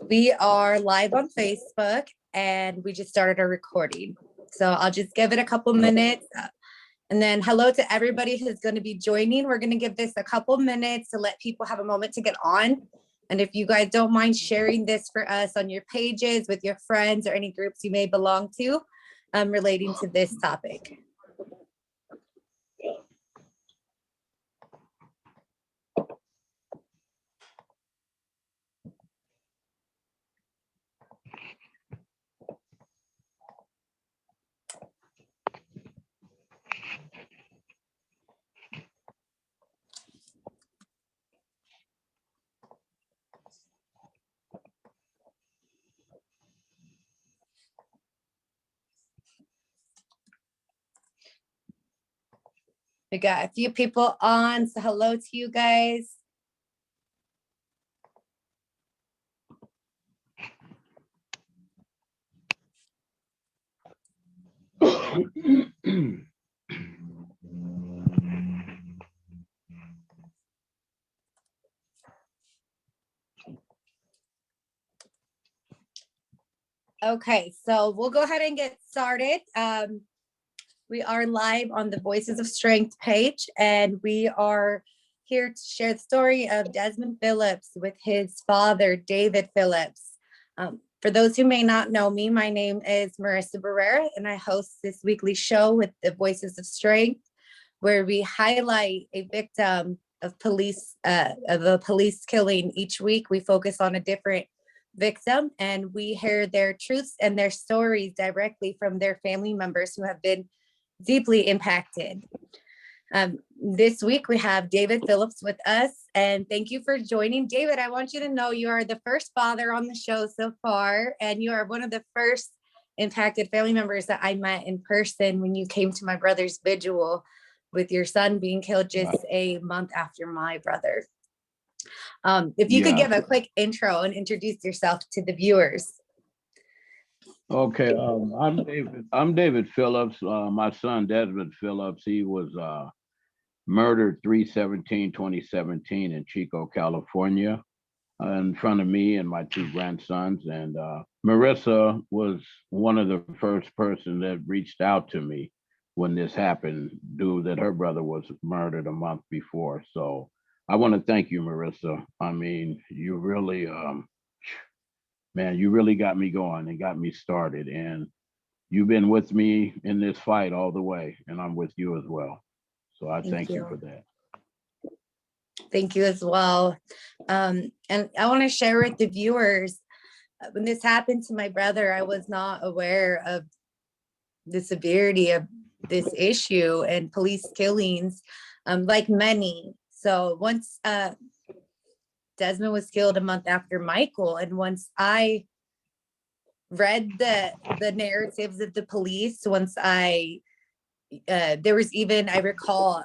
We are live on Facebook and we just started our recording. So I'll just give it a couple minutes. And then hello to everybody who's going to be joining. We're going to give this a couple minutes to let people have a moment to get on. And if you guys don't mind sharing this for us on your pages with your friends or any groups you may belong to relating to this topic. We got a few people on, so hello to you guys. Okay, so we'll go ahead and get started. We are live on the Voices of Strength page, and we are here to share the story of Desmond Phillips with his father, David Phillips. For those who may not know me, my name is Marissa Barrera, and I host this weekly show with the Voices of Strength, where we highlight a victim of a police killing. Each week, we focus on a different victim, and we hear their truths and their stories directly from their family members who have been deeply impacted. This week we have David Phillips with us, and thank you for joining. David, I want you to know you are the first father on the show so far, and you are one of the first impacted family members that I met in person when you came to my brother's vigil with your son being killed just a month after my brother. If you could give a quick intro and introduce yourself to the viewers. Okay, I'm David Phillips. My son Desmond Phillips, he was murdered 3/17/2017 in Chico, California, in front of me and my two grandsons. And Marissa was one of the first person that reached out to me when this happened, due that her brother was murdered a month before. So I want to thank you, Marissa. I mean, you really, man, you really got me going and got me started. And you've been with me in this fight all the way, and I'm with you as well. So I thank you for that. Thank you as well. And I want to share with the viewers, when this happened to my brother, I was not aware of the severity of this issue and police killings, like many. So once Desmond was killed a month after Michael, and once I read the narratives of the police, once there was even, I recall,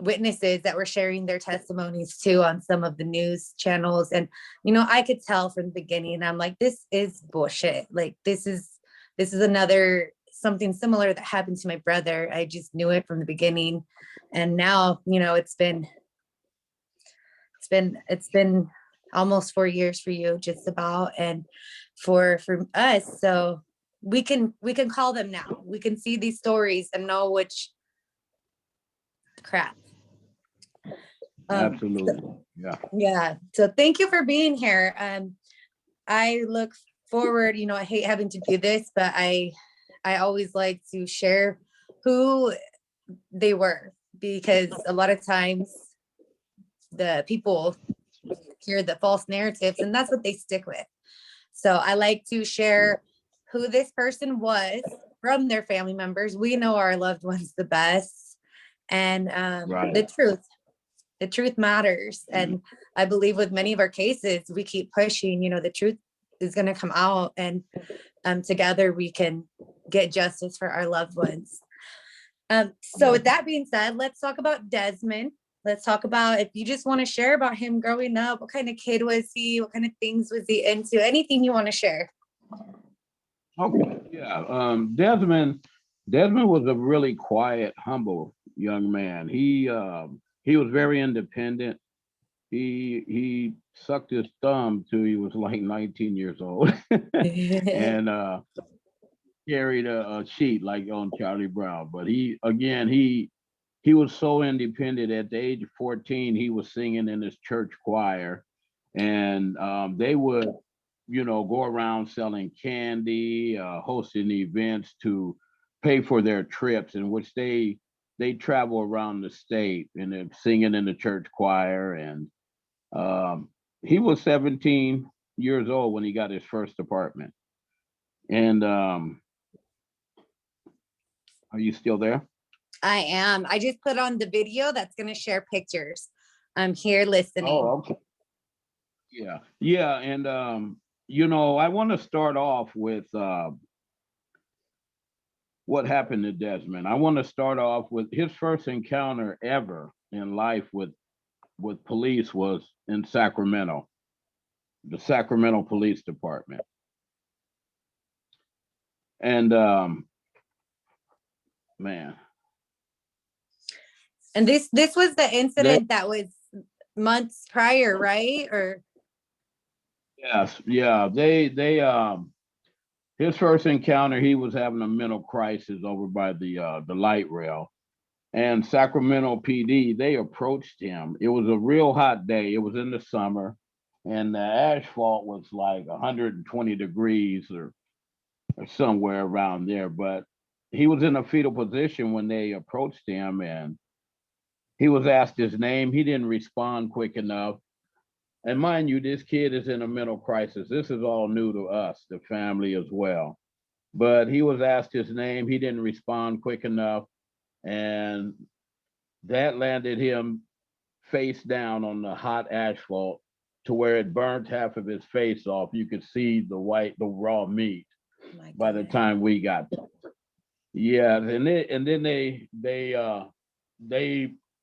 witnesses that were sharing their testimonies too on some of the news channels. And, you know, I could tell from the beginning, I'm like, this is bullshit. Like, this is another something similar that happened to my brother. I just knew it from the beginning. And now, you know, it's been almost 4 years for you, just about, and for us. So we can call them now. We can see these stories and know which crap. Absolutely. Yeah. So thank you for being here. I look forward, you know, I hate having to do this, but I always like to share who they were, because a lot of times the people hear the false narratives and that's what they stick with. So I like to share who this person was from their family members. We know our loved ones the best, and the truth matters. And I believe with many of our cases, we keep pushing, you know, the truth is going to come out, and together we can get justice for our loved ones. So with that being said, let's talk about Desmond. Let's talk about, if you just want to share about him growing up, what kind of kid was he? What kind of things was he into? Anything you want to share. Okay, yeah. Desmond was a really quiet, humble young man. He was very independent. He sucked his thumb till he was like 19 years old, and carried a sheet like on Charlie Brown. But he was so independent. At the age of 14, he was singing in his church choir, and they would, go around selling candy, hosting events to pay for their trips, in which they travel around the state and then singing in the church choir. And he was 17 years old when he got his first apartment. And are you still there? I am. I just put on the video that's going to share pictures. I'm here listening. Oh, okay. Yeah. Yeah. And, I want to start off with what happened to Desmond. I want to start off with his first encounter ever in life with police was in Sacramento, the Sacramento Police Department. And man. And this was the incident that was months prior, right? Or yes, yeah. They his first encounter, he was having a mental crisis over by the light rail. And Sacramento PD, they approached him. It was a real hot day. It was in the summer, and the asphalt was like 120 degrees or somewhere around there. But he was in a fetal position when they approached him, and he was asked his name. He didn't respond quick enough. And mind you, this kid is in a mental crisis. This is all new to us, the family as well. But he was asked his name. He didn't respond quick enough. And that landed him face down on the hot asphalt to where it burnt half of his face off. You could see the raw meat by the time we got there. Yeah, and then they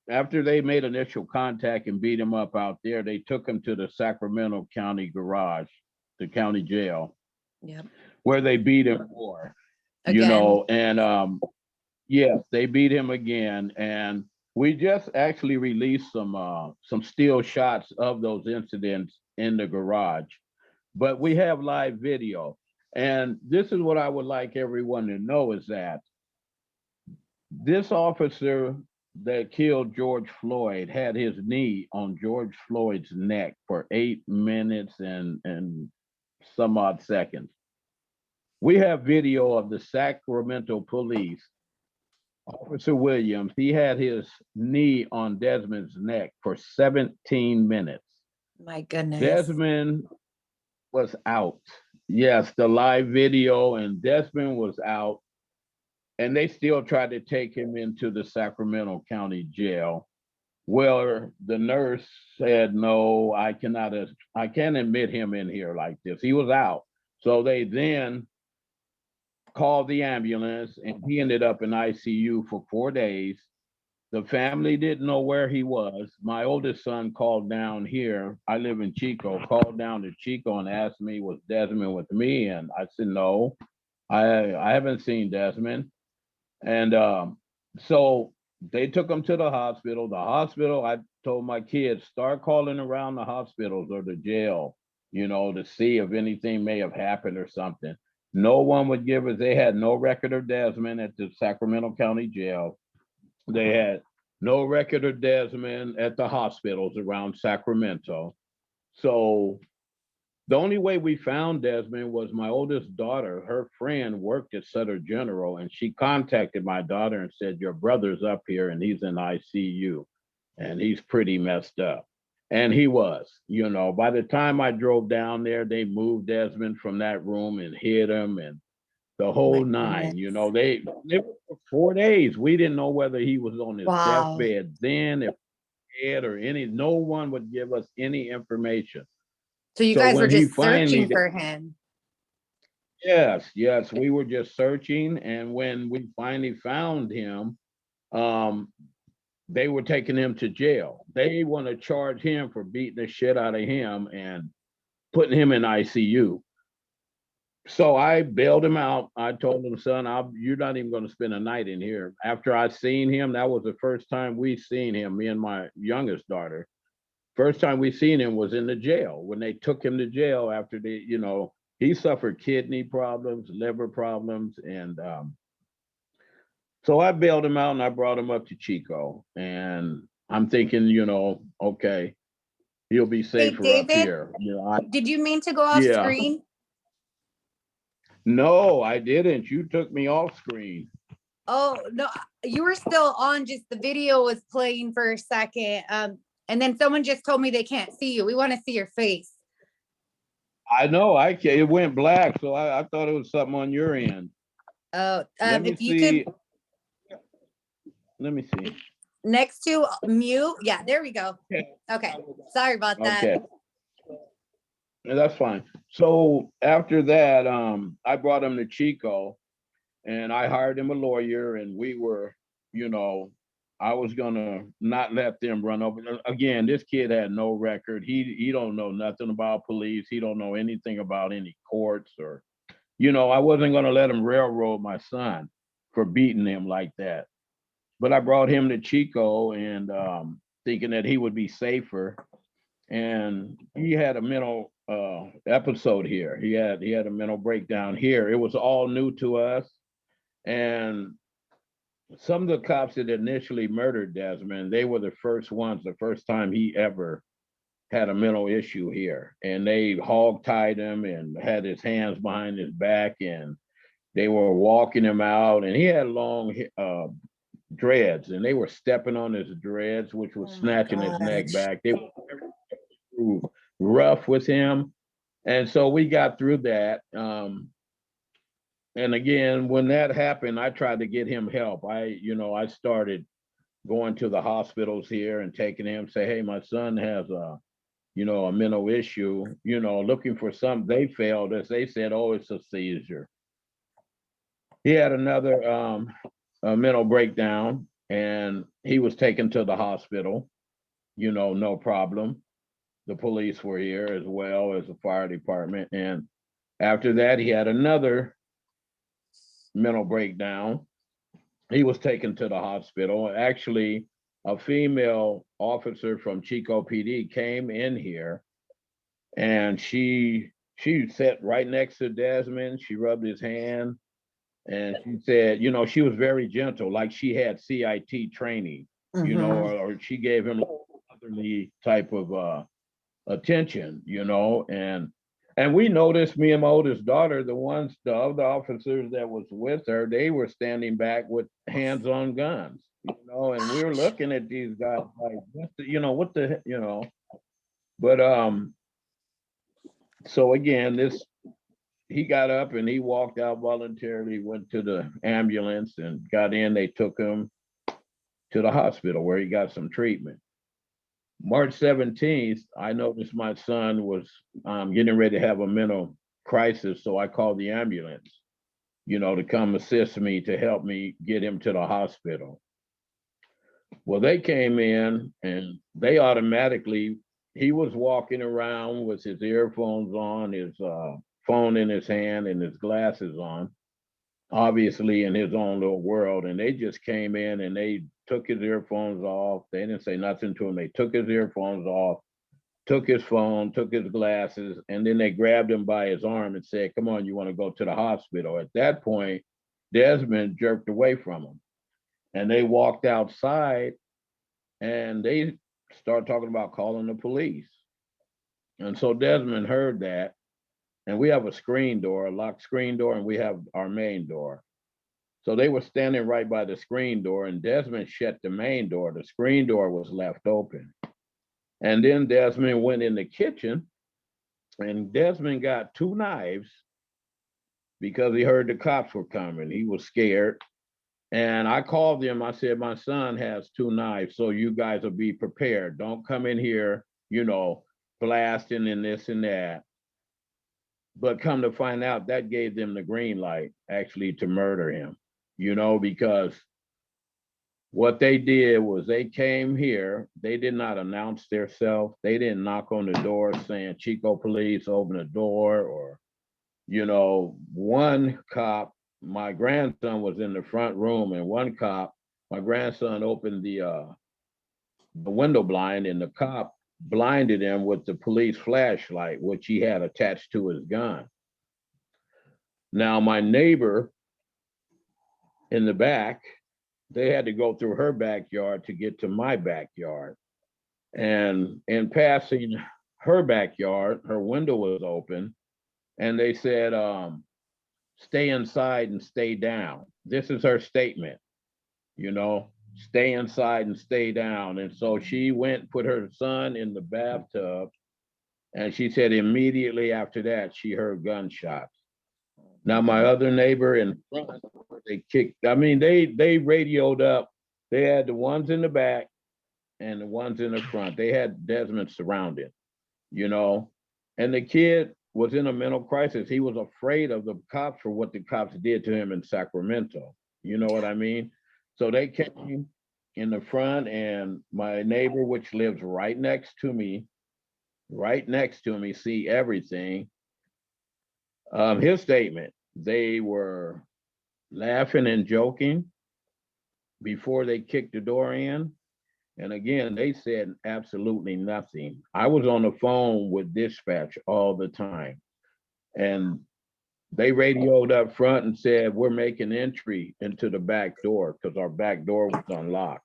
after they made initial contact and beat him up out there, they took him to the Sacramento County garage, the county jail, where they beat him more, and yes, they beat him again. And we just actually released some still shots of those incidents in the garage, but we have live video. And this is what I would like everyone to know is that this officer that killed George Floyd had his knee on George Floyd's neck for 8 minutes and some odd seconds. We have video of the Sacramento police. Officer Williams, he had his knee on Desmond's neck for 17 minutes. My goodness. Desmond was out. Yes, the live video, and Desmond was out. And they still tried to take him into the Sacramento County Jail. Well, the nurse said, no, I can't admit him in here like this. He was out. So they then called the ambulance, and he ended up in ICU for 4 days. The family didn't know where he was. My oldest son called down here. I live in Chico, called down to Chico and asked me, was Desmond with me? And I said, no, I haven't seen Desmond. And so they took him to the hospital. I told my kids, start calling around the hospitals or the jail, to see if anything may have happened or something. No one would give us, they had no record of Desmond at the Sacramento County Jail. They had no record of Desmond at the hospitals around Sacramento. So the only way we found Desmond was my oldest daughter. Her friend worked at Sutter General, and she contacted my daughter and said, your brother's up here and he's in ICU and he's pretty messed up. And he was, by the time I drove down there, they moved Desmond from that room and hid him and the whole nine. They for 4 days. We didn't know whether he was on his deathbed then, if dead or no one would give us any information. So you guys were just searching for him? Yes, we were just searching. And when we finally found him, they were taking him to jail. They want to charge him for beating the shit out of him and putting him in ICU. So I bailed him out. I told him, son, you're not even going to spend a night in here. After I seen him, that was the first time we seen him, me and my youngest daughter. First time we seen him was in the jail when they took him to jail after they, he suffered kidney problems, liver problems, and so I bailed him out and I brought him up to Chico. And I'm thinking, okay, he'll be Hey, safer up David, here. did you mean to go off Yeah. screen? No, I didn't. You took me off screen. Oh, no, you were still on, just the video was playing for a second. And then someone just told me they can't see you. We want to see your face. I know, it went black, so I thought it was something on your end. Oh, Let me if you see. could, Let me see. next to mute. Yeah, there we go. Okay, sorry about that. Okay. Yeah, that's fine. So after that, I brought him to Chico and I hired him a lawyer, and we were, I was gonna not let them run over. Again, this kid had no record. He don't know nothing about police. He don't know anything about any courts or, I wasn't gonna let him railroad my son for beating him like that. But I brought him to Chico and thinking that he would be safer. And he had a mental episode here. He had a mental breakdown here. It was all new to us. And some of the cops that initially murdered Desmond, they were the first time he ever had a mental issue here. And they hog-tied him and had his hands behind his back, and they were walking him out, and he had long dreads, and they were stepping on his dreads, which was snatching his neck back. They were rough with him. And so we got through that. And again, when that happened, I tried to get him help. I started going to the hospitals here and taking him, say, hey, my son has a mental issue, looking for something. They failed us. They said, oh, it's a seizure. He had another a mental breakdown, and he was taken to the hospital, no problem. The police were here as well as the fire department. And after that, he had another mental breakdown. He was taken to the hospital. Actually, a female officer from Chico PD came in here, and she sat right next to Desmond. She rubbed his hand, and she said, she was very gentle, like she had CIT training, or she gave him otherly type of attention, and we noticed, me and my oldest daughter, the other officers that was with her, they were standing back with hands on guns, and we were looking at these guys like, but so again, he got up and he walked out voluntarily, went to the ambulance and got in. They took him to the hospital where he got some treatment. March 17th, I noticed my son was getting ready to have a mental crisis, so I called the ambulance, to come assist me, to help me get him to the hospital. Well, they came in and they automatically, he was walking around with his earphones on, his phone in his hand, and his glasses on, obviously in his own little world. And they just came in and they took his earphones off. They didn't say nothing to him. They took his earphones off, took his phone, took his glasses, and then they grabbed him by his arm and said, come on, you want to go to the hospital? At that point, Desmond jerked away from him. And they walked outside and they started talking about calling the police. And so Desmond heard that. And we have a screen door, a locked screen door, and we have our main door. So they were standing right by the screen door, and Desmond shut the main door. The screen door was left open. And then Desmond went in the kitchen, and Desmond got 2 knives because he heard the cops were coming. He was scared. And I called them. I said, my son has 2 knives, so you guys will be prepared. Don't come in here, blasting and this and that. But come to find out, that gave them the green light actually to murder him, because what they did was they came here. They did not announce themselves. They didn't knock on the door saying, Chico police, open the door. Or, one cop, my grandson was in the front room, and one cop, my grandson opened the window blind, and the cop blinded him with the police flashlight, which he had attached to his gun. Now, my neighbor in the back, they had to go through her backyard to get to my backyard. And in passing her backyard, her window was open, and they said, stay inside and stay down. This is her statement, you know, stay inside and stay down. And so she went, put her son in the bathtub, and she said immediately after that, she heard gunshots. Now, my other neighbor in front, they kicked, I mean, they radioed up. They had the ones in the back and the ones in the front. They had Desmond surrounded, you know, and the kid was in a mental crisis. He was afraid of the cops for what the cops did to him in Sacramento. You know what I mean? So they came in the front, and my neighbor, which lives right next to me, see everything. His statement, they were laughing and joking before they kicked the door in. And again, they said absolutely nothing. I was on the phone with dispatch all the time, and they radioed up front and said, we're making entry into the back door because our back door was unlocked.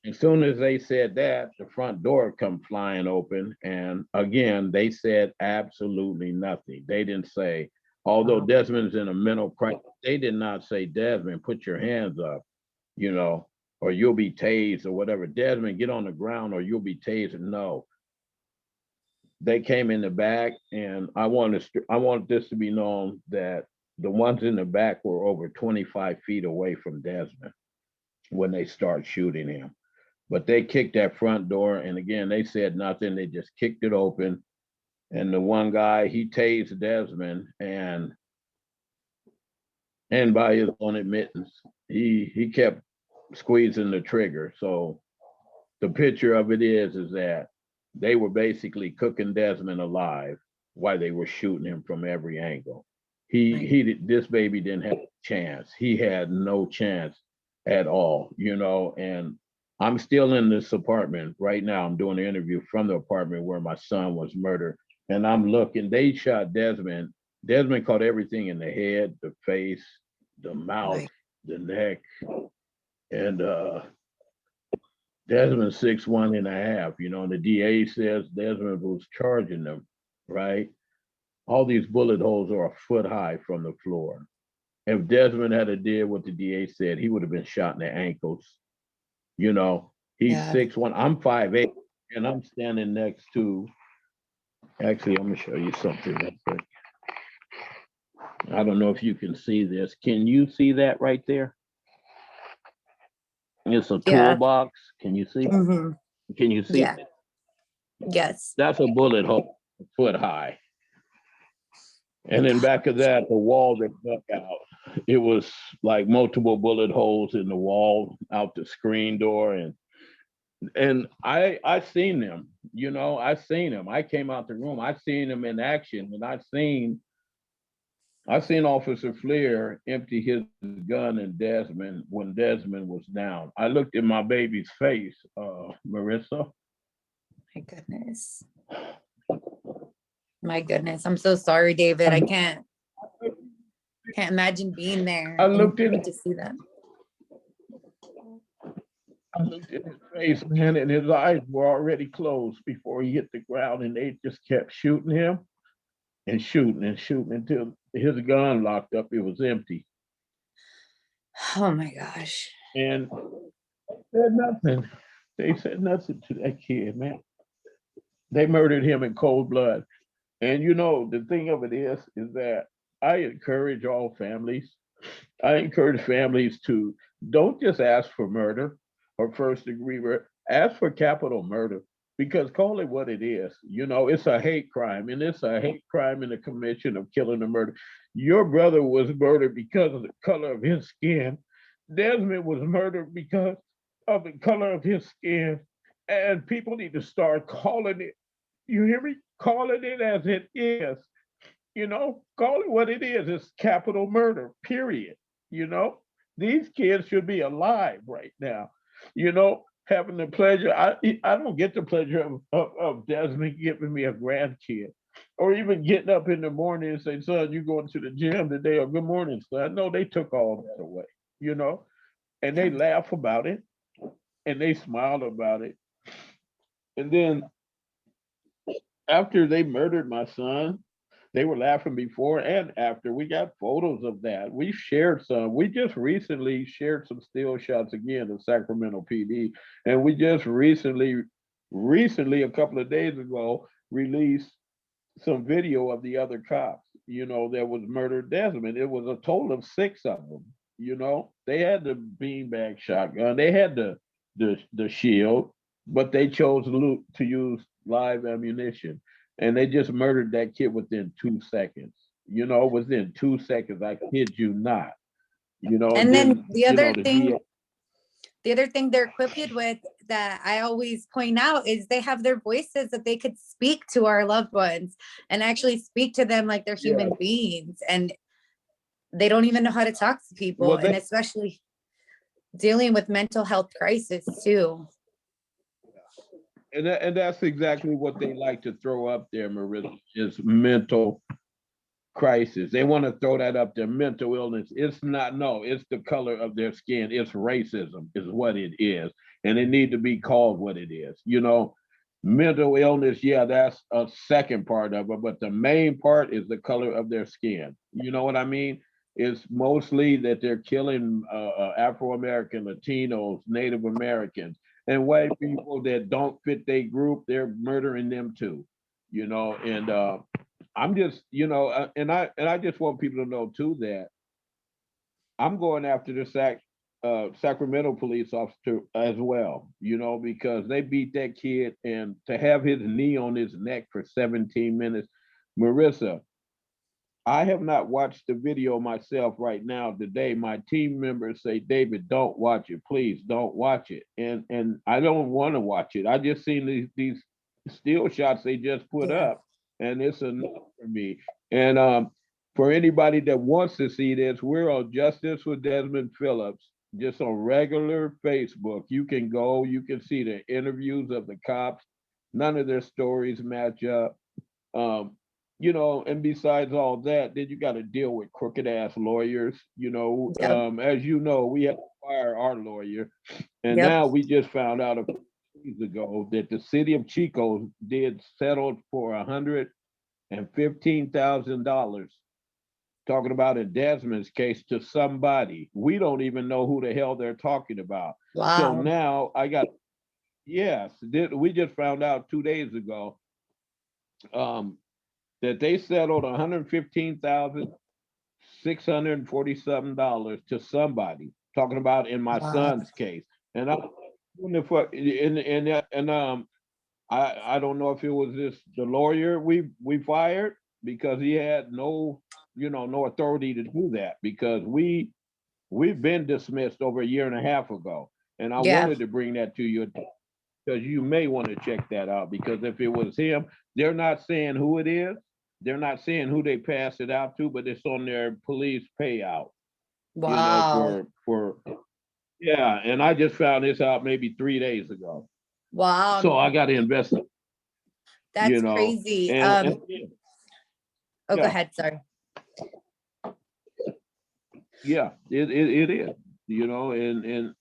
As soon as they said that, the front door come flying open. And again, they said absolutely nothing. They didn't say, although Desmond's in a mental crisis, they did not say, Desmond, put your hands up, you know, or you'll be tased or whatever. Desmond, get on the ground or you'll be tased. No. They came in the back, and I want this to be known that the ones in the back were over 25 feet away from Desmond when they start shooting him. But they kicked that front door, and again, they said nothing. They just kicked it open. And the one guy, he tased Desmond, and by his own admittance, he kept squeezing the trigger. So the picture of it is that they were basically cooking Desmond alive while they were shooting him from every angle. This baby didn't have a chance. He had no chance at all, you know, and I'm still in this apartment right now. I'm doing an interview from the apartment where my son was murdered. And I'm looking, they shot Desmond. Desmond caught everything in the head, the face, the mouth, right, the neck. And Desmond's 6'1.5", you know, and the DA says Desmond was charging them, right? All these bullet holes are a foot high from the floor. If Desmond had did what the DA said, he would have been shot in the ankles. You know, he's 6'1". I'm 5'8", and I'm standing next to, actually, I'm gonna show you something real quick. I don't know if you can see this. Can you see that right there? It's a toolbox. Can you see? Mm-hmm. Can you see it? Yes. That's a bullet hole a foot high. And in back of that, the wall that stuck out, it was like multiple bullet holes in the wall out the screen door. And I seen them, you know, I seen them. I came out the room, I seen them in action, and I seen Officer Fleer empty his gun in Desmond when Desmond was down. I looked in my baby's face, Marissa. My goodness. My goodness. I'm so sorry, David. I can't imagine being there. I looked in to see that. I looked at his face, man, and his eyes were already closed before he hit the ground, and they just kept shooting him and shooting until his gun locked up. It was empty. Oh my gosh. And they said nothing. They said nothing to that kid, man. They murdered him in cold blood. And you know, the thing of it is that I encourage all families. I encourage families to don't just ask for murder or first degree murder, ask for capital murder, because call it what it is. You know, it's a hate crime, and it's a hate crime in the commission of killing and murder. Your brother was murdered because of the color of his skin. Desmond was murdered because of the color of his skin. And people need to start calling it, you hear me? Calling it as it is. You know, call it what it is. It's capital murder, period. You know, these kids should be alive right now. You know, having the pleasure. I don't get the pleasure of Desmond giving me a grandkid, or even getting up in the morning and say, "Son, you going to the gym today?" Or "Good morning, son." No, they took all that away, you know, and they laugh about it and they smile about it. And then after they murdered my son, they were laughing before and after. We got photos of that. We shared some. We just recently shared some still shots again of Sacramento PD, and we just recently a couple of days ago, released some video of the other cops. That was murdered Desmond. It was a total of 6 of them. They had the beanbag shotgun. They had the shield, but they chose to use live ammunition, and they just murdered that kid within 2 seconds. Within 2 seconds. I kid you not. And then the the other thing they're equipped with that I always point out is they have their voices that they could speak to our loved ones and actually speak to them like they're human beings. And they don't even know how to talk to people, and especially dealing with mental health crisis too. And that's exactly what they like to throw up there, Marissa, is mental crisis. They want to throw that up there, mental illness. It's not, no, it's the color of their skin. It's racism is what it is. And it need to be called what it is. Mental illness, yeah, that's a second part of it, but the main part is the color of their skin. You know what I mean? It's mostly that they're killing Afro-American, Latinos, Native Americans, and white people that don't fit their group. They're murdering them too. And I'm just, and I just want people to know too that I'm going after the Sacramento police officer as well, because they beat that kid, and to have his knee on his neck for 17 minutes. Marissa, I have not watched the video myself right now today. My team members say, "David, don't watch it. Please don't watch it." And I don't want to watch it. I just seen these still shots they just put up, and it's enough for me. And for anybody that wants to see this, we're on Justice with Desmond Phillips, just on regular Facebook. You can go, you can see the interviews of the cops. None of their stories match up. And besides all that, then you got to deal with crooked ass lawyers. As you know, we have to fire our lawyer, and now we just found out a few days ago that the city of Chico did settle for $115,000. Talking about in Desmond's case to somebody. We don't even know who the hell they're talking about. Wow. So now we just found out 2 days ago that they settled $115,647 to somebody. Talking about in my son's case, and I I don't know if it was the lawyer we fired because he had no authority to do that, because we've been dismissed over a year and a half ago, and I wanted to bring that to you because you may want to check that out, because if it was him, they're not saying who it is. They're not saying who they passed it out to, but it's on their police payout. Wow. And I just found this out maybe 3 days ago. Wow. So I got to investigate. That's crazy. Go ahead. Sorry. Yeah, it is. And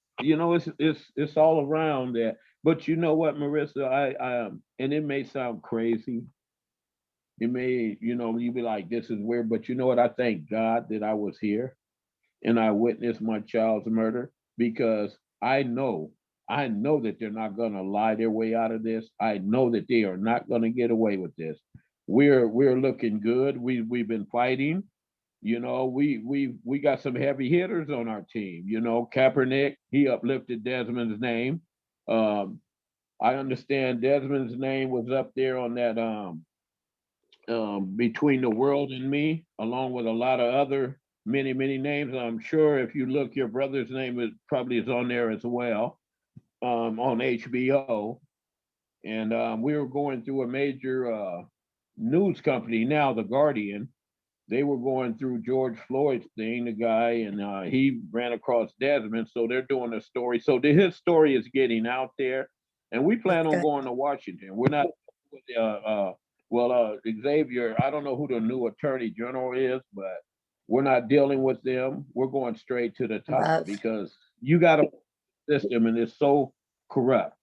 it's all around that. But you know what, Marissa, I and it may sound crazy. It may, you be like, this is weird, but you know what? I thank God that I was here and I witnessed my child's murder, because I know that they're not gonna lie their way out of this. I know that they are not gonna get away with this. We're looking good. We've been fighting. We got some heavy hitters on our team. Kaepernick, he uplifted Desmond's name. I understand Desmond's name was up there on that Between the World and Me, along with a lot of other many names. I'm sure if you look, your brother's name is on there as well, on HBO. And we were going through a major news company now, The Guardian, they were going through George Floyd's thing, the guy, and he ran across Desmond. So they're doing a story. So his story is getting out there, and we plan on going to Washington. We're not, Xavier, I don't know who the new attorney general is, but we're not dealing with them. We're going straight to the top because you got a system and it's so corrupt,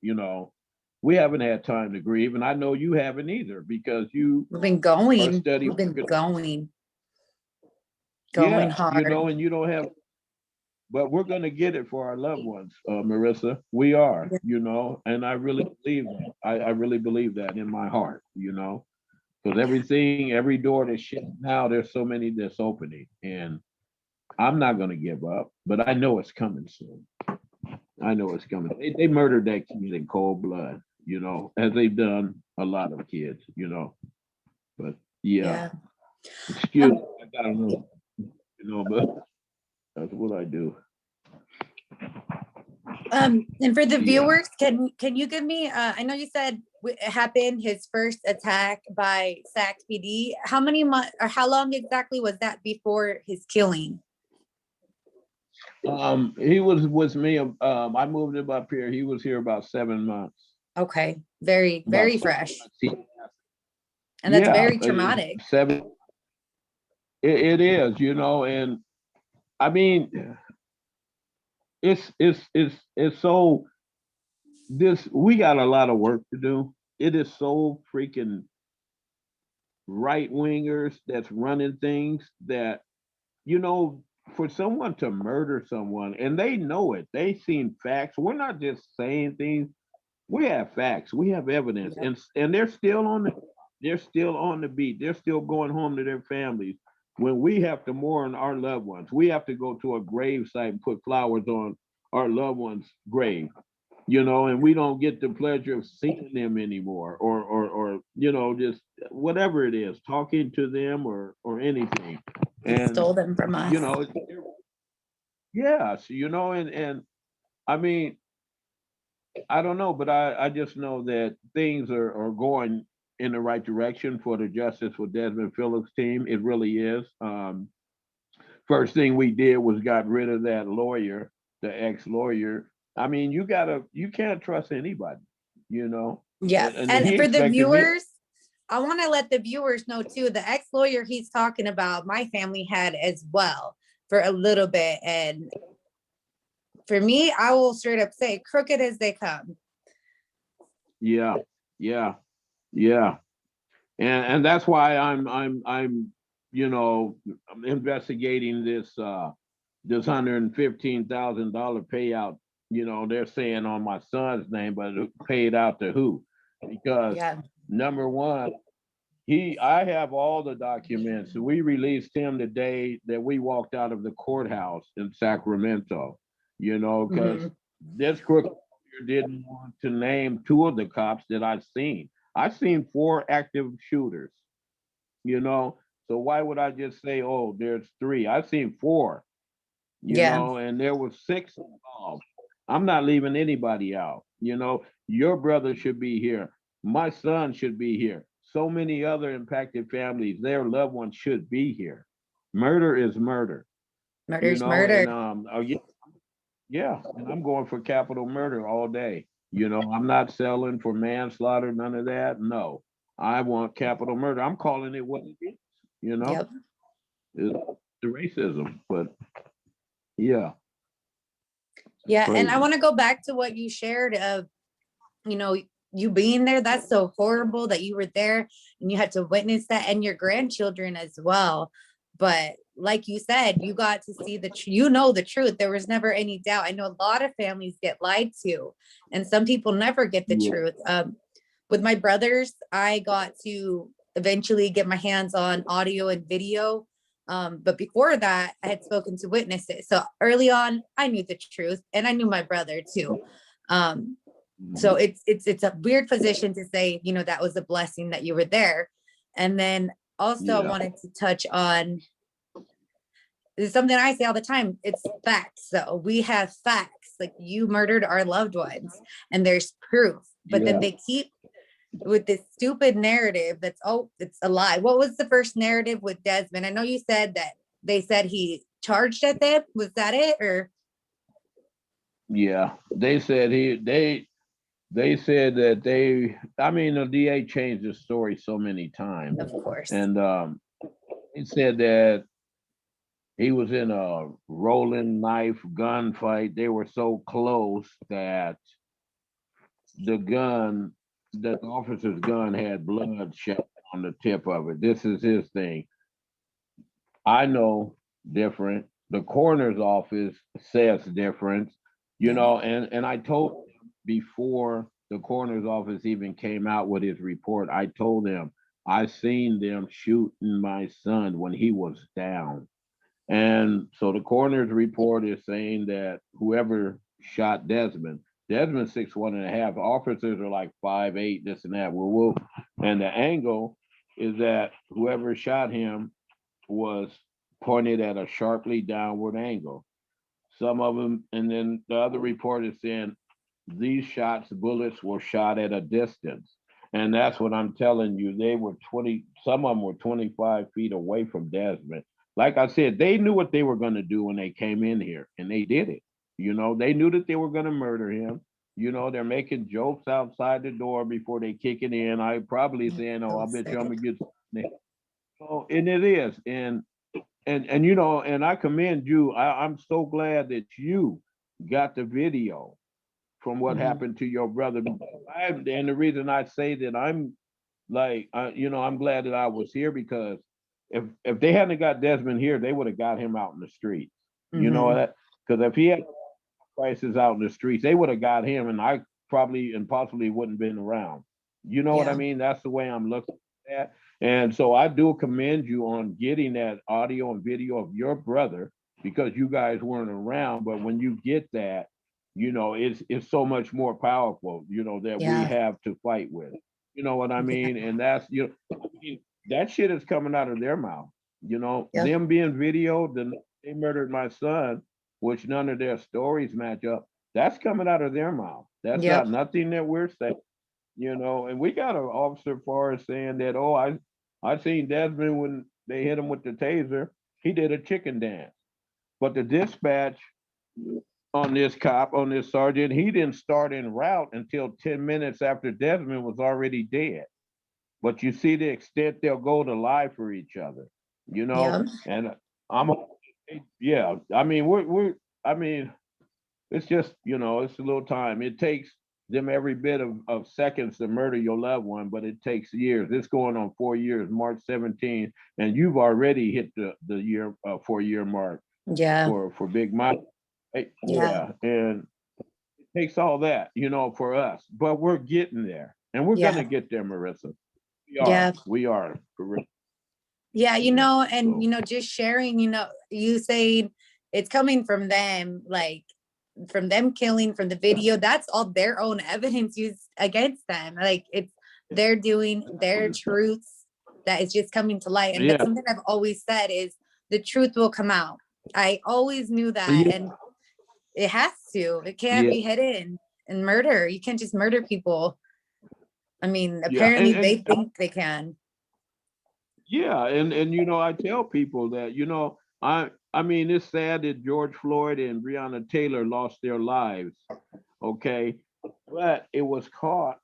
We haven't had time to grieve, and I know you haven't either because we've been going. We've been going hard. And you don't have, but we're going to get it for our loved ones, Marissa. We are, and I really believe that. I really believe that in my heart, because every door that's shut now, there's so many that's opening, and I'm not going to give up, but I know it's coming soon. I know it's coming. They murdered that kid in cold blood, as they've done a lot of kids, but yeah. Excuse me, I gotta know. But that's what I do. And for the viewers, can you give me? I know you said it happened his first attack by SAC PD. How many months or how long exactly was that before his killing? He was with me. I moved him up here. He was here about 7 months. Okay, very fresh. And that's very traumatic. It is, and I mean, it's so we got a lot of work to do. It is so freaking right wingers that's running things that, for someone to murder someone and they know it, they seen facts. We're not just saying things. We have facts. We have evidence, and they're still on the beat. They're still going home to their families. When we have to mourn our loved ones, we have to go to a grave site and put flowers on our loved one's grave, and we don't get the pleasure of seeing them anymore, or just whatever it is, talking to them or anything. And stole them from us. And I mean, I don't know, but I just know that things are going in the right direction for the Justice for Desmond Phillips team. It really is. First thing we did was got rid of that lawyer, the ex-lawyer. I mean, you can't trust anybody, Yeah, and for the viewers, I want to let the viewers know too, the ex-lawyer he's talking about, my family had as well for a little bit. And for me, I will straight up say crooked as they come. Yeah. And that's why I'm investigating this $115,000 payout. They're saying on my son's name, but it paid out to who? Because number one, I have all the documents. We released him the day that we walked out of the courthouse in Sacramento, because this crook didn't want to name two of the cops that I've seen. I've seen 4 active shooters, so why would I just say, oh, there's 3? I've seen 4, and there was 6 involved. I'm not leaving anybody out. Your brother should be here. My son should be here. So many other impacted families, their loved ones should be here. Murder is murder. Murder's murder. And, and I'm going for capital murder all day. I'm not selling for manslaughter, none of that. No, I want capital murder. I'm calling it what it is. It's the racism, but yeah. Yeah, and I want to go back to what you shared of, you being there. That's so horrible that you were there and you had to witness that, and your grandchildren as well. But like you said, you got to see the truth. There was never any doubt. I know a lot of families get lied to, and some people never get the truth. With my brothers, I got to eventually get my hands on audio and video. But before that, I had spoken to witnesses. So early on, I knew the truth, and I knew my brother too. So it's a weird position to say, that was a blessing that you were there. And then also I wanted to touch on, this is something I say all the time, it's facts. So we have facts, like you murdered our loved ones and there's proof, but then they keep with this stupid narrative that's, oh, it's a lie. What was the first narrative with Desmond? I know you said that they said he charged at them. Was that it? Or Yeah, they said they said that I mean, the DA changed the story so many times. of course. And he said that he was in a rolling knife gunfight. They were so close that the officer's gun had blood shot on the tip of it. This is his thing. I know different. The coroner's office says different, you know, and I told them before the coroner's office even came out with his report, I told them I seen them shooting my son when he was down. And so the coroner's report is saying that whoever shot Desmond's 6'1.5". Officers are like 5'8", this and that. And the angle is that whoever shot him was pointed at a sharply downward angle. Some of them, and then the other report is saying these bullets were shot at a distance. And that's what I'm telling you. They were some of them were 25 feet away from Desmond. Like I said, they knew what they were going to do when they came in here, and they did it. You know, they knew that they were going to murder him. You know, they're making jokes outside the door before they kick it in. I probably saying, "Oh, I bet you I'm gonna get." Oh, and it is, and you know, and I commend you. I'm so glad that you got the video from what happened to your brother. And the reason I say that I'm like, you know, I'm glad that I was here because if they hadn't got Desmond here, they would have got him out in the streets. You know that because if he had prices out in the streets, they would have got him, and I probably and possibly wouldn't been around. You know what I mean? That's the way I'm looking at. And so I do commend you on getting that audio and video of your brother because you guys weren't around. But when you get that, you know, it's so much more powerful, you know, that we have to fight with. You know what I mean? And that's that shit is coming out of their mouth. You know, them being videoed, then they murdered my son, which none of their stories match up. That's coming out of their mouth. That's not nothing that we're saying. You know, and we got an officer for us saying that, oh, I seen Desmond when they hit him with the taser. He did a chicken dance. But the dispatch on this sergeant, he didn't start en route until 10 minutes after Desmond was already dead. But you see the extent they'll go to lie for each other, you know? And I'm, yeah, I mean, I mean, it's just, you know, it's a little time. It takes them every bit of seconds to murder your loved one, but it takes years. It's going on 4 years, March 17th, and you've already hit the year 4-year mark. For Big Mike. Yeah, and it takes all that, you know, for us. But we're getting there, and we're gonna get there, Marissa. We are. Yeah, you know, and you know, just sharing, you know, you saying it's coming from them, like from them killing, from the video, that's all their own evidence used against them. Like they're doing their truths that is just coming to light. And that's something I've always said is the truth will come out. I always knew that, and it has to. It can't be hidden. And murder, you can't just murder people. I mean, apparently they think they can. Yeah, and you know, I tell people that, you know, I mean, it's sad that George Floyd and Breonna Taylor lost their lives, okay? But it was caught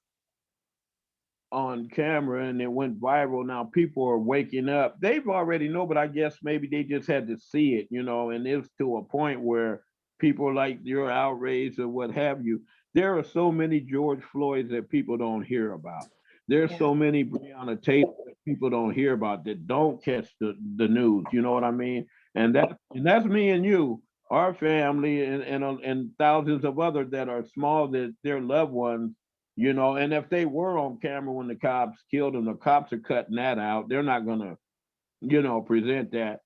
on camera and it went viral. Now people are waking up. They've already know, but I guess maybe they just had to see it, you know, and it's to a point where people like you're outraged or what have you. There are so many George Floyds that people don't hear about. There's so many Breonna Taylor that people don't hear about that don't catch the news. You know what I mean? And that's me and you, our family, and thousands of others that are small that their loved ones, you know, and if they were on camera when the cops killed them, the cops are cutting that out. They're not gonna, you know, present that.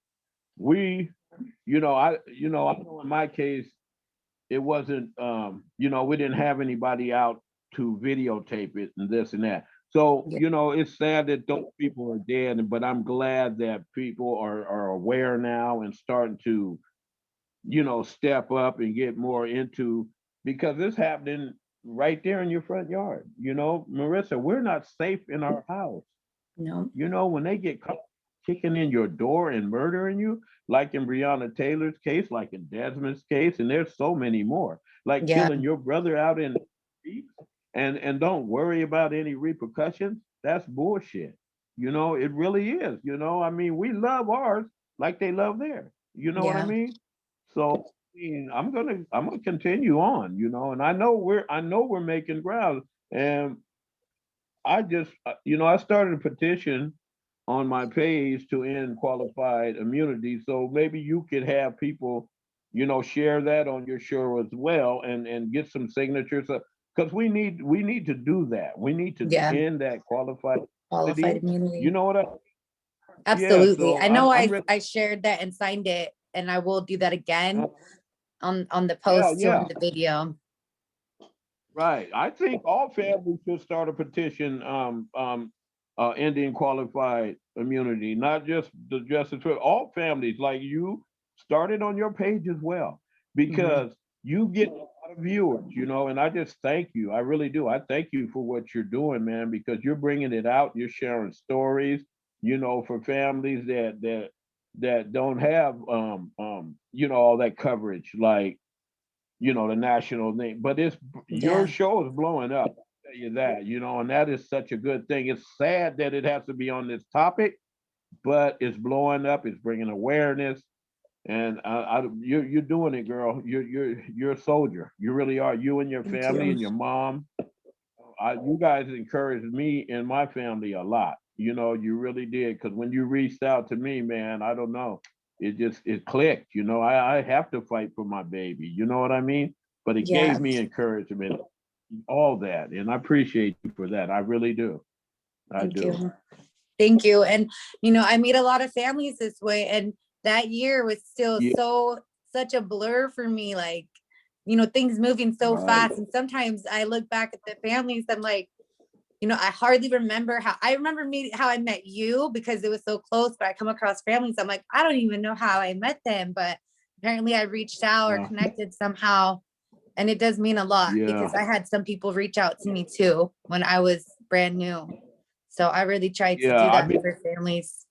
We, I know in my case, it wasn't, you know, we didn't have anybody out to videotape it and this and that. So, you know, it's sad that those people are dead, but I'm glad that people are aware now and starting to, you know, step up and get more into because it's happening right there in your front yard. You know, Marissa, we're not safe in our house. No. You know, when they get caught kicking in your door and murdering you, like in Breonna Taylor's case, like in Desmond's case, and there's so many more, like Yeah. killing your brother out in the streets and don't worry about any repercussions. That's bullshit. You know, it really is. You know, I mean, we love ours like they love theirs. You know what I Yeah. mean? So I mean, I'm gonna continue on, you know, and I know we're making ground. And I just, you know, I started a petition on my page to end qualified immunity. So maybe you could have people, you know, share that on your show as well, and get some signatures, because we need to do that. We need to Yeah. end that qualified Qualified immunity. You immunity. know what I? Yeah. Absolutely. So I know I'm ready. I shared that and signed it, and I will do that again on the Yeah, post too, yeah. on the video. Right. I think all families should start a petition, ending qualified immunity, not just the justice for all families. Like you started on your page as well, Mhm. because you get a lot of viewers, you know, and I just thank you. I really do. I thank you for what you're doing, man, because you're bringing it out. You're sharing stories, you know, for families that don't have, you know, all that coverage, like, you know, the national name. But it's your Yeah. show is blowing up. I'll tell you that, you know, and that is such a good thing. It's sad that it has to be on this topic, but it's blowing up. It's bringing awareness, and you're doing it, girl. You're a soldier. You really are. You and your Thank family you. and your mom. You guys encouraged me and my family a lot. You know, you really did. Because when you reached out to me, man, I don't know, it clicked. You know, I have to fight for my baby. You know what I mean? But it Yeah. gave me encouragement, all that, and I appreciate you for that. I really do. I Thank do. you. Thank you. And, you know, I meet a lot of families this way. And that year was still Yeah. such a blur for me. Like, you know, things moving so Right. fast. And sometimes I look back at the families, I'm like, you know, I hardly remember I remember meeting how I met you because it was so close, but I come across families. I'm like, I don't even know how I met them, but apparently I reached out or Uh, connected somehow. And it does mean a lot yeah. because I had some people reach out to me too when I was brand new. So I really tried to Yeah. do I that mean, for families.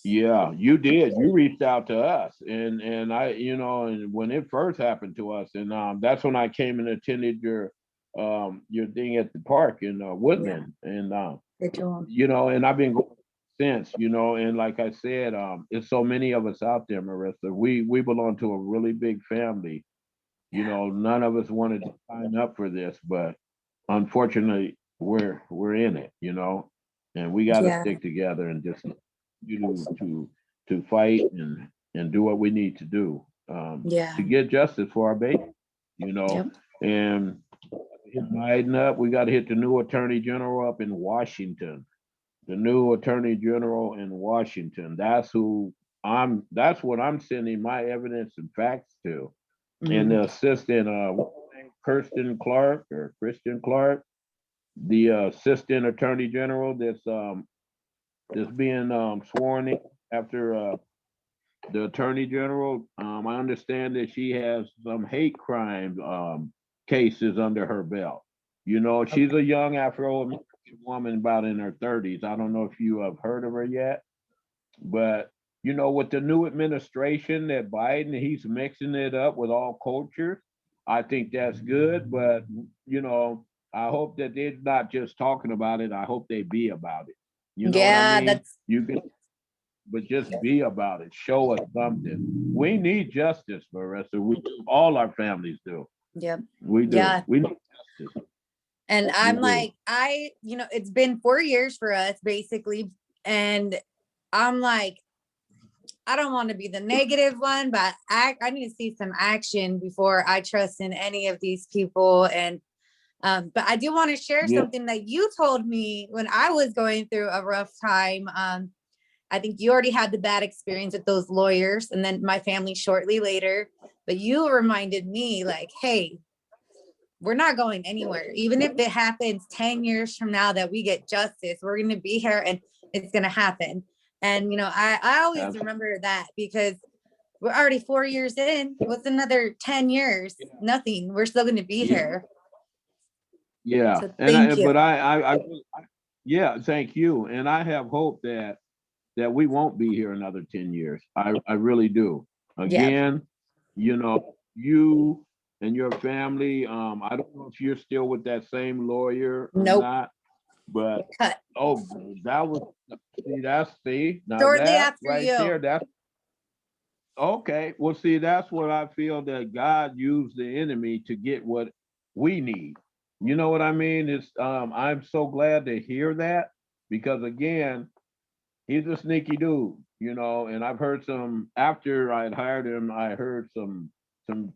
yeah, you did. You reached out to us, and I, you know, and when it first happened to us, and that's when I came and attended your thing at the park in Yeah, Woodland, and good job. you know, and I've been going since, you know, and like I said, it's so many of us out there, Marissa. We belong to a really big family. You Yeah, know, none of us wanted to sign up for this, but unfortunately, we're in it. You know, and we got to yeah, stick together and just you know to fight and do what we need to do, yeah. to get justice for our baby. You know, Yep. and hit Biden up. We got to hit the new Attorney General up in Washington. The new Attorney General in Washington. That's who I'm. That's what I'm sending my evidence and facts to. And Mhm. the assistant, what's her name? Christian Clark, the assistant attorney general that's being sworn in after the attorney general. I understand that she has some hate crime cases under her belt. You know, she's Okay. a young Afro American woman, about in her 30s. I don't know if you have heard of her yet, but you know, with the new administration that Biden, he's mixing it up with all cultures. I think that's good, but you know, I hope that they're not just talking about it. I hope they be about it. You know what I Yeah, mean? that's You can, but just be about it. Show us something. We need justice, Marissa. We do. All our families do. yep. We do. Yeah. We need justice. And We I'm do. like, you know, it's been 4 years for us basically. And I'm like, I don't want to be the negative one, but I need to see some action before I trust in any of these people. And but I do want to share Yeah. something that you told me when I was going through a rough time. I think you already had the bad experience with those lawyers, and then my family shortly later. But you reminded me, like, hey, we're not going anywhere. Even if it happens 10 years from now that we get justice, we're going to be here and it's going to happen. And, you know, I always That's, remember that because we're already 4 years in. What's another 10 years? Nothing. We're still going to be yeah. here. Yeah, So and thank you. yeah, thank you. And I have hope that we won't be here another 10 years. I really do. Yeah. Again, you and your family, I don't know if you're still with that same lawyer or Nope. not, but Cut. oh, that was now Shortly that after right there, you. that's okay. Well, see, that's what I feel that God used the enemy to get what we need. You know what I mean? It's I'm so glad to hear that because again, he's a sneaky dude, and I've heard some after I'd hired him, I heard some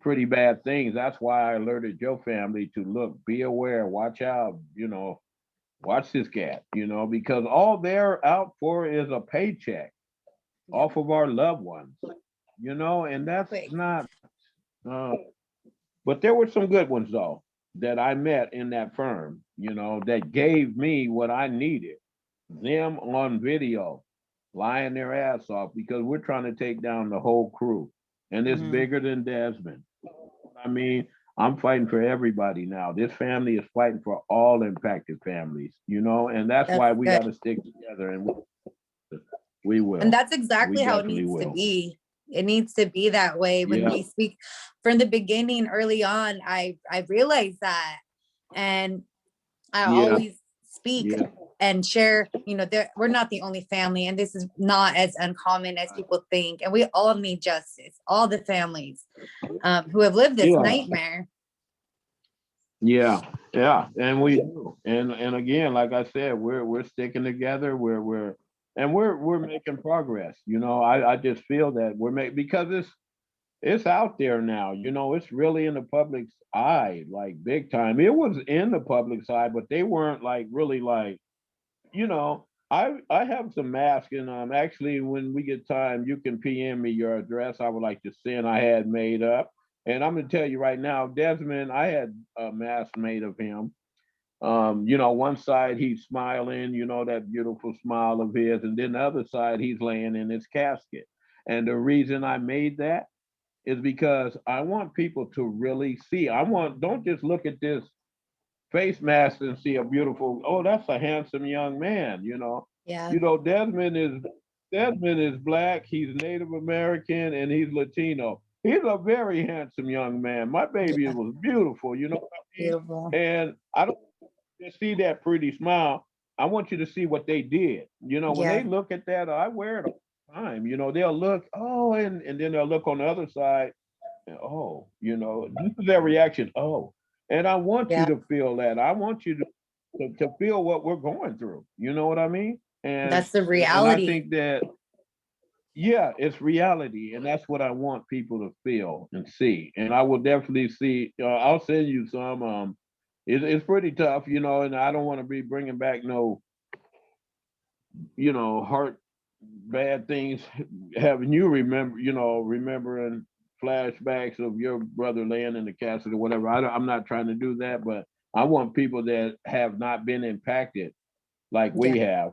pretty bad things. That's why I alerted your family to look, be aware, watch out, watch this cat, because all they're out for is a paycheck Yeah. off of our loved ones, and that's Quick. not uh, but there were some good ones though that I met in that firm, that gave me what I needed. Them on video, lying their ass off because we're trying to take down the whole crew. And it's Mhm. bigger than Desmond. I mean, I'm fighting for everybody now. This family is fighting for all impacted families, and that's That's why we got good. to stick together and we And will. that's We exactly how it definitely needs to will. be. It needs to be that way when Yeah. we speak from the beginning early on. I realized that. And I Yeah. always speak Yeah. and share, we're not the only family, and this is not as uncommon as people think. And we all need justice, all the families who have lived this Yeah. nightmare. Yeah, yeah, and we do. And again, like I said, we're sticking together. We're making progress. I just feel that we're making because it's out there now. It's really in the public's eye, like big time. It was in the public's eye, but they weren't like really like I have some masks, and actually, when we get time, you can PM me your address. I would like to send. I had made up, and I'm gonna tell you right now, Desmond, I had a mask made of him. One side he's smiling, that beautiful smile of his, and then the other side he's laying in his casket. And the reason I made that is because I want people to really see. Don't just look at this face mask and see a beautiful, oh, that's a handsome young man. Yeah. Desmond is black, he's Native American, and he's Latino. He's a very handsome young man. My baby Yeah. was beautiful, you know what I mean? Beautiful. And I don't just see that pretty smile. I want you to see what they did. When they Yeah. look at that, I wear it all the time. They'll look, oh, and then they'll look on the other side. Oh, this is their reaction. Oh, and I want you Yeah. to feel that. I want you to feel what we're going through. You know what I mean? And That's the and I reality. think that yeah, it's reality, and that's what I want people to feel and see. And I will definitely see. I'll send you some. It's pretty tough, and I don't want to be bringing back no, heart bad things, having you remembering flashbacks of your brother laying in the casket or whatever. I'm not trying to do that, but I want people that have not been impacted like Yeah. we have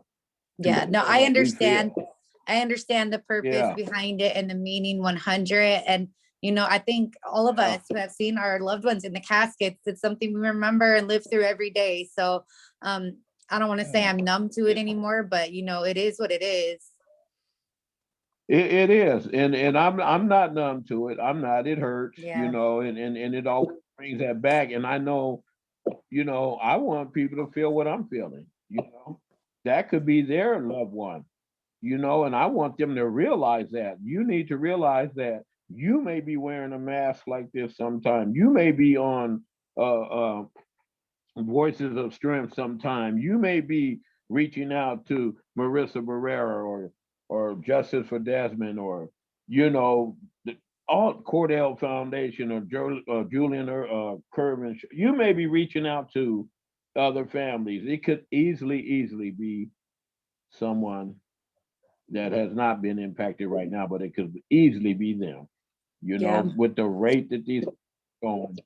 to Yeah. No, feel I what we understand. feel. I understand the purpose Yeah, behind it and the meaning 100. And, I think all of yeah, us who have seen our loved ones in the caskets, it's something we remember and live through every day. So I don't want to say yeah. I'm numb to it anymore, but, it is what it is. It is, and I'm not numb to it. I'm not. It hurts, Yeah. and it always brings that back. And I know, I want people to feel what I'm feeling. That could be their loved one. And I want them to realize that. You need to realize that you may be wearing a mask like this sometime. You may be on Voices of Strength sometime. You may be reaching out to Marissa Barrera or Justice for Desmond or the all Cordell Foundation or Julian Curvin. You may be reaching out to other families. It could easily be someone that has not been impacted right now, but it could easily be them. Yeah. With the rate that these going,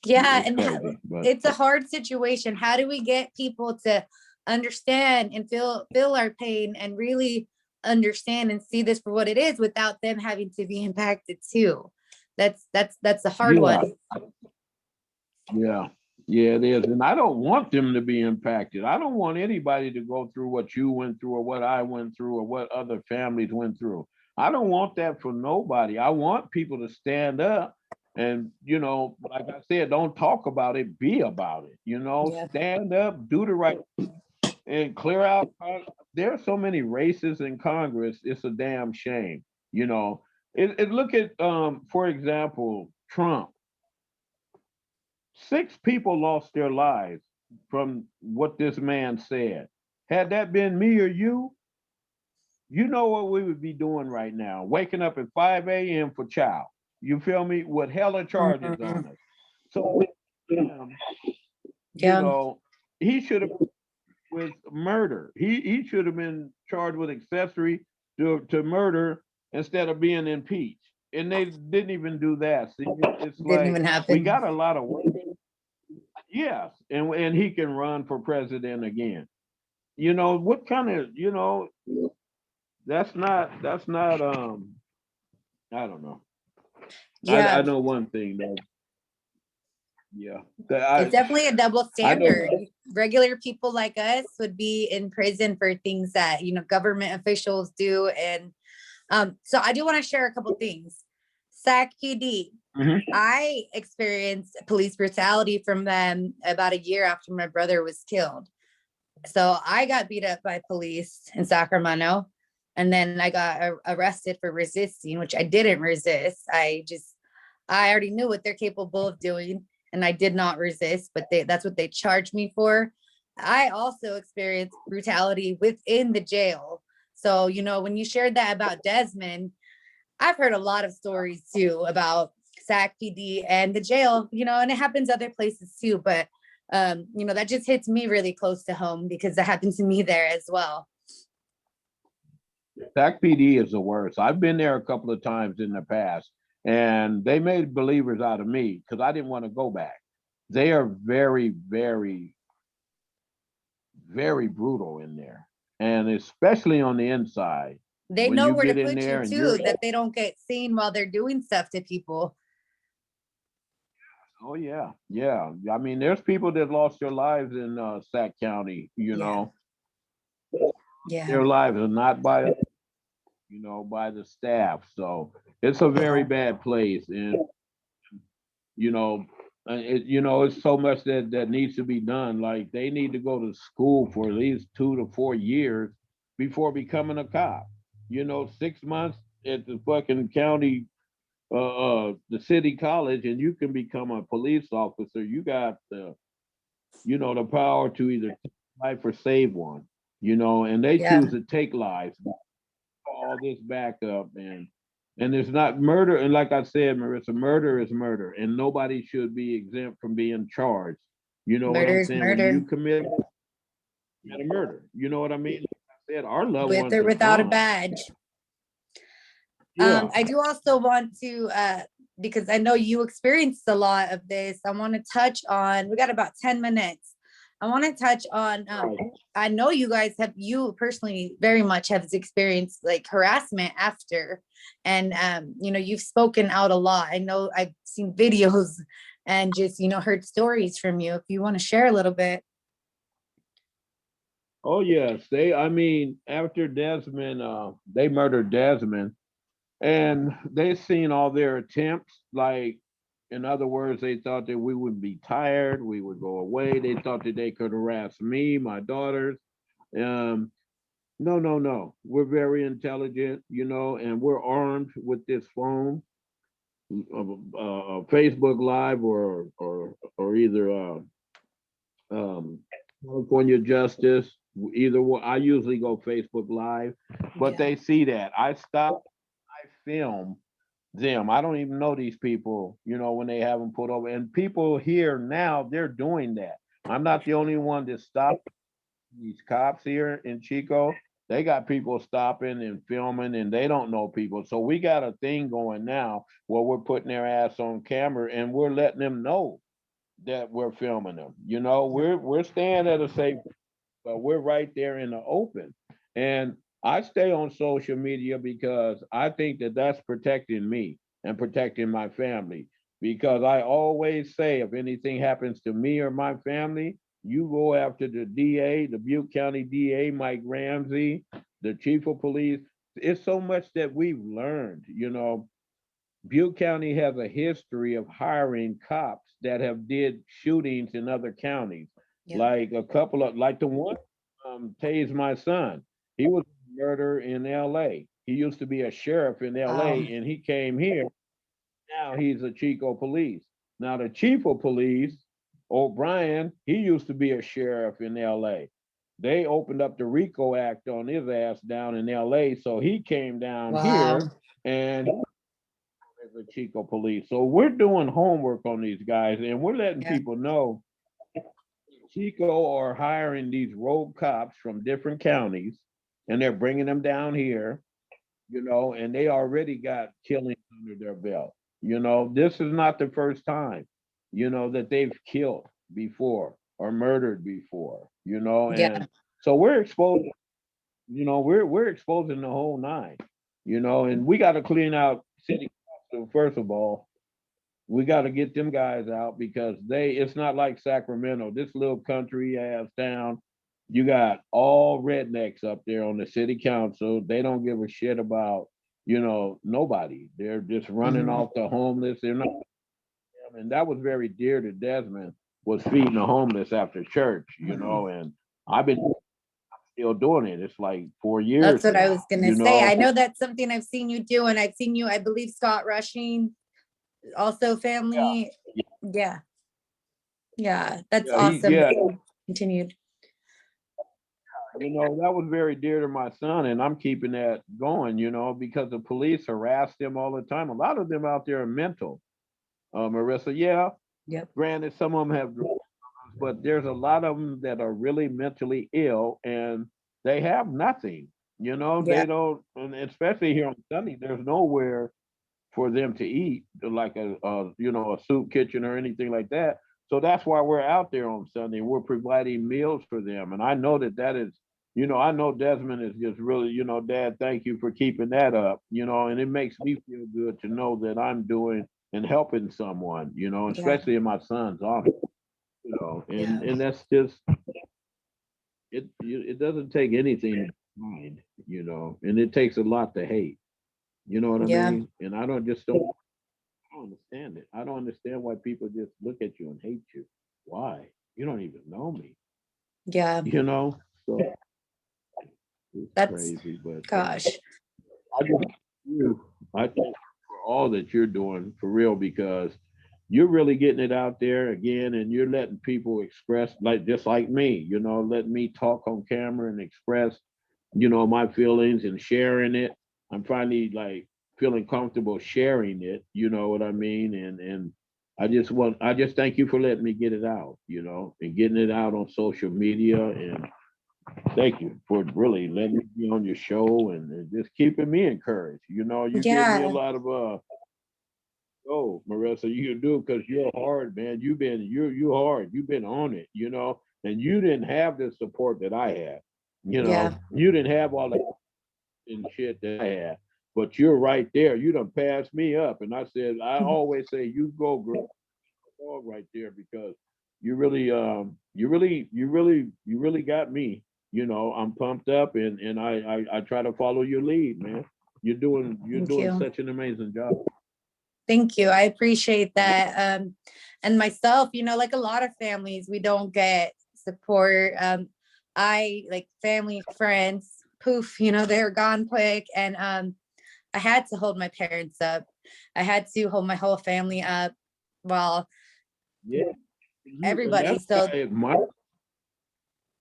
Yeah. it's And crazy. But it's a hard situation. How do we get people to understand and feel our pain and really understand and see this for what it is without them having to be impacted too? That's the hard yeah, one. yeah, Yeah, it is. And I don't want them to be impacted. I don't want anybody to go through what you went through or what I went through or what other families went through. I don't want that for nobody. I want people to stand up and, like I said, don't talk about it, be about it. Yeah. Stand up, do the right and clear out. There are so many races in Congress. It's a damn shame. Look at, for example, Trump. 6 people lost their lives from what this man said. Had that been me or you know what we would be doing right now, waking up at 5 a.m. for child. You feel me? With hella charges Mhm. on us. So, you Yeah. know, he should have with murder. He should have been charged with accessory to murder instead of being impeached. And they didn't even do that. See, it's Didn't like even we happen. got a lot of work. Yes, and he can run for president again. What kind of that's not I don't know. Yeah. I know one thing though. Yeah. It's definitely a double I know. standard. Regular people like us would be in prison for things that, government officials do. And so I do want to share a couple things. SAC PD. Mhm. I experienced police brutality from them about a year after my brother was killed. So I got beat up by police in Sacramento. And then I got arrested for resisting, which I didn't resist. I already knew what they're capable of doing, and I did not resist, but that's what they charged me for. I also experienced brutality within the jail. So, when you shared that about Desmond, I've heard a lot of stories too about SAC PD and the jail, and it happens other places too. But that just hits me really close to home because that happened to me there as well. SAC PD is the worst. I've been there a couple of times in the past, and they made believers out of me because I didn't want to go back. They are very, very, very brutal in there, and especially on the inside. They When know you where to get in put you there and you're, too, that they don't get seen while they're doing stuff to people. oh yeah, yeah. I mean, there's people that lost their lives in Sac County. Yeah. Yeah. Their lives are not by the staff. So it's a very Yeah. bad place, and you know, it's so much that needs to be done. Like they need to go to school for at least 2 to 4 years before becoming a cop. 6 months at the fucking county, the city college, and you can become a police officer. You got the power to either take life or save one. And they Yeah. choose to take lives. All this backup and it's not murder. And like I said, Marissa, murder is murder, and nobody should be exempt from being charged. You know what Murder I'm is saying? When murder you commit a murder, you know what I mean? Like I said, our loved with ones or are without a gone. badge. Yeah. I do also want to, because I know you experienced a lot of this, I want to touch on, we got about 10 minutes. I want to touch on, I know you personally very much have experienced like harassment after, and, you've spoken out a lot. I know I've seen videos and just, heard stories from you. If you want to share a little bit. Oh yes. I mean, after Desmond, they murdered Desmond. And they seen all their attempts. Like, in other words, they thought that we would be tired, we would go away. They thought that they could harass me, my daughters. Um, no, no, no. We're very intelligent, and we're armed with this phone, Facebook Live or either California Justice. Either one. I usually go Facebook Live, but Yeah. they see that I stop. I film them. I don't even know these people, when they have them put over. And people here now, they're doing that. I'm not the only one that stopped these cops here in Chico. They got people stopping and filming, and they don't know people. So we got a thing going now where we're putting their ass on camera and we're letting them know that we're filming them. We're staying at a safe, but we're right there in the open. And I stay on social media because I think that that's protecting me and protecting my family. because I always say if anything happens to me or my family, you go after the DA, the Butte County DA, Mike Ramsey, the chief of police. It's so much that we've learned, you know. Butte County has a history of hiring cops that have did shootings in other counties, Yeah. like a couple of, like the one tased my son. He was a murder in L.A. He used to be a sheriff in L.A. and he came here. Now he's a Chico police. Now the chief of police, O'Brien, he used to be a sheriff in L.A. They opened up the RICO Act on his ass down in L.A. So he came down Wow. here and as a Chico police. So we're doing homework on these guys and we're letting Yeah. people know Chico are hiring these rogue cops from different counties and they're bringing them down here, you know, and they already got killings under their belt. You know, this is not the first time, you know, that they've killed before or murdered before, you know, Yeah. and so we're exposing, you know, we're exposing the whole nine, you know, and we got to clean out city council first of all. We got to get them guys out because it's not like Sacramento, this little country ass town. You got all rednecks up there on the city council. They don't give a shit about, you know, nobody. They're just running off the homeless. They're not, and that was very dear to Desmond, was feeding the homeless after church, you know, and I've been still doing it. It's like 4 years That's what I was now, gonna you say. know. I know that's something I've seen you do, and I've seen you, I believe Scott Rushing, also family. Yeah. Yeah. That's Yeah, awesome that you continued. you know, that was very dear to my son, and I'm keeping that going, you know, because the police harass them all the time. A lot of them out there are mental. Marissa, yeah, Yep. granted, some of them have drugs, but there's a lot of them that are really mentally ill and they have nothing, you know, Yeah. they don't, and especially here on Sunday, there's nowhere for them to eat, like you know, a soup kitchen or anything like that. So that's why we're out there on Sunday. We're providing meals for them, and I know that is, you know, I know Desmond is just really, you know, Dad, thank you for keeping that up, you know, and it makes me feel good to know that I'm doing and helping someone, you know, Yeah. especially in my son's office, you know, and Yeah. that's just it doesn't take anything to mind, you know, and it takes a lot to hate. You know what I Yeah. mean? And I don't understand it. I don't understand why people just look at you and hate you. Why? You don't even know me. Yeah. You know? So it's That's, crazy, but gosh. I just I thank you for all that you're doing for real because you're really getting it out there again and you're letting people express like just like me, you know, letting me talk on camera and express, you know, my feelings and sharing it. I'm finally like feeling comfortable sharing it, you know what I mean? And I just thank you for letting me get it out, you know, and getting it out on social media and thank you for really letting me be on your show and just keeping me encouraged. You know, you give me a Yeah. lot of oh, Marissa, you can do it because you're hard, man. You hard. You've been on it, you know, and you didn't have the support that I had. You Yeah. know, you didn't have all that and shit that I had, but you're right there. You done passed me up, and I said I always say you go, girl, dog right there because you really, you really got me. You know, I'm pumped up, and I try to follow your lead, man. You're Thank doing you. such an amazing job. Thank you. I appreciate that. And myself, you know, like a lot of families, we don't get support. I like family, friends, poof, you know, they're gone quick. And I had to hold my parents up. I had to hold my whole family up while Yeah, and everybody. that's why So I admire,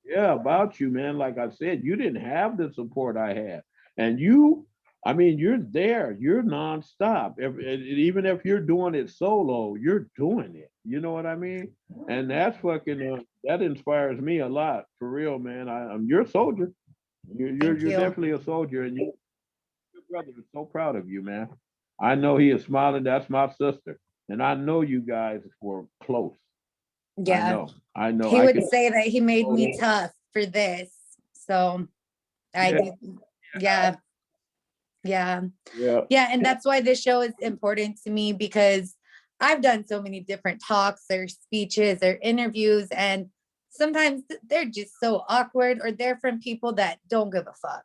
yeah, about you, man. Like I said, you didn't have the support I had, and you, I mean, you're there. You're nonstop. Even if you're doing it solo, you're doing it. You know what I mean? And that's fucking. That inspires me a lot, for real, man. I'm you're a soldier. thank You're you. definitely a soldier, and your brother is so proud of you, man. I know he is smiling. That's my sister, and I know you guys were close. I Yeah. know. I know. He I would can. say that he made me tough for this. So I Yeah. do. Yeah. Yeah. Yeah. Yeah. And that's why this show is important to me because I've done so many different talks or speeches or interviews, and sometimes they're just so awkward, or they're from people that don't give a fuck.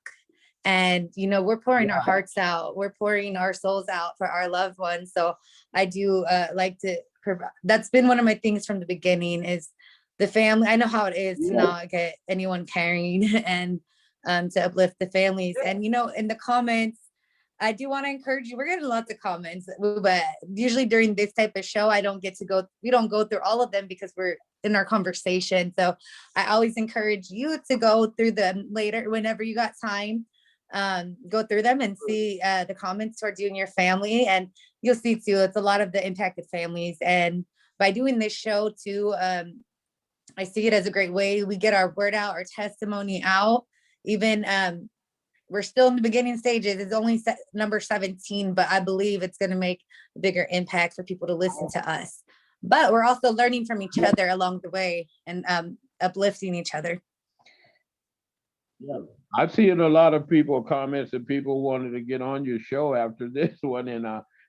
And, you know, we're pouring our hearts out, we're pouring our souls out for our loved ones. So I do like to provide, that's been one of my things from the beginning, is the family. I know how it is to not get anyone carrying and to uplift the families. And, you know, in the comments, I do want to encourage you. We're getting lots of comments, but usually during this type of show, we don't go through all of them because we're in our conversation. So I always encourage you to go through them later, whenever you got time. Go through them and see the comments towards you and your family. And you'll see too, it's a lot of the impacted families. And by doing this show too, I see it as a great way. We get our word out, our testimony out. Even we're still in the beginning stages. It's only number 17, but I believe it's going to make a bigger impact for people to listen to us. But we're also learning from each other along the way, and uplifting each other. Yeah, I've seen a lot of people comments and people wanted to get on your show after this one, and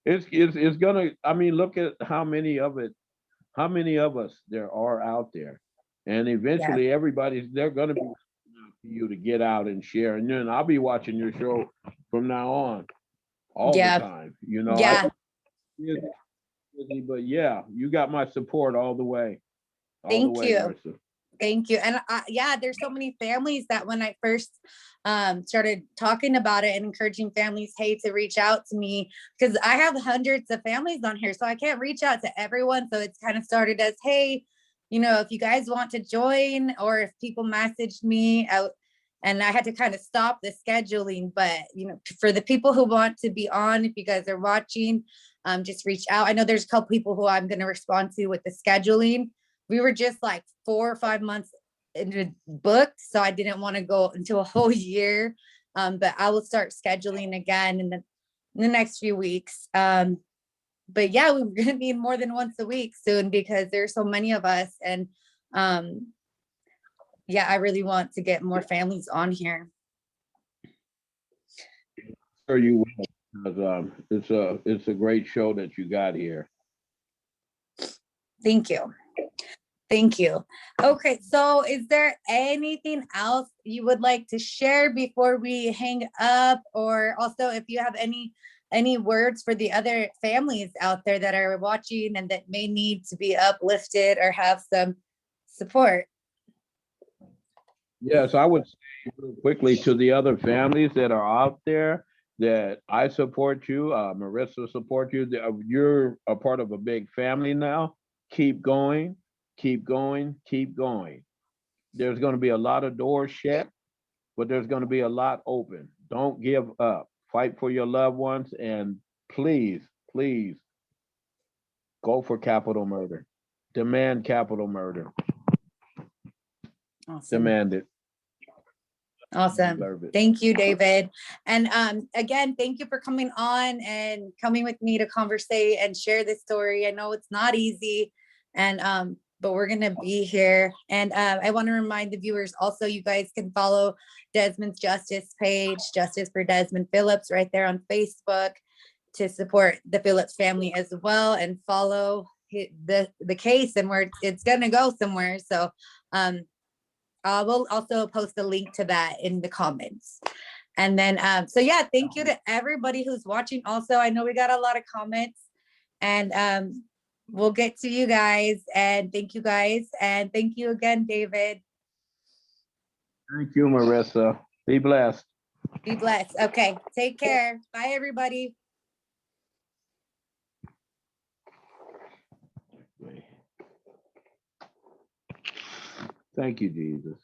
it's gonna. I mean, look at how many of us there are out there, and eventually they're gonna be for you to get out and share, and then I'll be watching your show from now on all the time. You know, but yeah, you got my support all the way. Thank you. Marissa. Thank you. And there's so many families that when I first started talking about it and encouraging families, hey, to reach out to me, because I have hundreds of families on here, so I can't reach out to everyone. So it's kind of started as, hey, you know, if you guys want to join, or if people messaged me out, and I had to kind of stop the scheduling. But, you know, for the people who want to be on, if you guys are watching, just reach out. I know there's a couple people who I'm going to respond to with the scheduling. We were just like 4 or 5 months into booked, so I didn't want to go into a whole year. But I will start scheduling again in the next few weeks. But yeah, we're going to need more than once a week soon, because there's so many of us. And I really want to get more families on here. Sure you will, because it's a great show that you got here. Thank you. Thank you. Okay, so is there anything else you would like to share before we hang up? Or also, if you have any words for the other families out there that are watching and that may need to be uplifted or have some support? Yes, I would say real quickly to the other families that are out there that I support you, Marissa support you. You're a part of a big family now. Keep going, keep going, keep going. There's going to be a lot of doors shut, but there's going to be a lot open. Don't give up. Fight for your loved ones, and please, please go for capital murder. Demand capital murder. Awesome. Demand it. Awesome. Thank you, David. And again, thank you for coming on and coming with me to conversate and share this story. I know it's not easy, and but we're gonna be here. And I want to remind the viewers also, you guys can follow Desmond's Justice page, Justice for Desmond Phillips, right there on Facebook, to support the Phillips family as well, and follow the case and where it's gonna go somewhere. So we'll also post a link to that in the comments. And then, so yeah, thank you to everybody who's watching. Also, I know we got a lot of comments, and we'll get to you guys. And thank you guys. And thank you again, David. Thank you, Marissa. Be blessed. Be blessed. Okay, take care. Bye, everybody. Thank you, Jesus.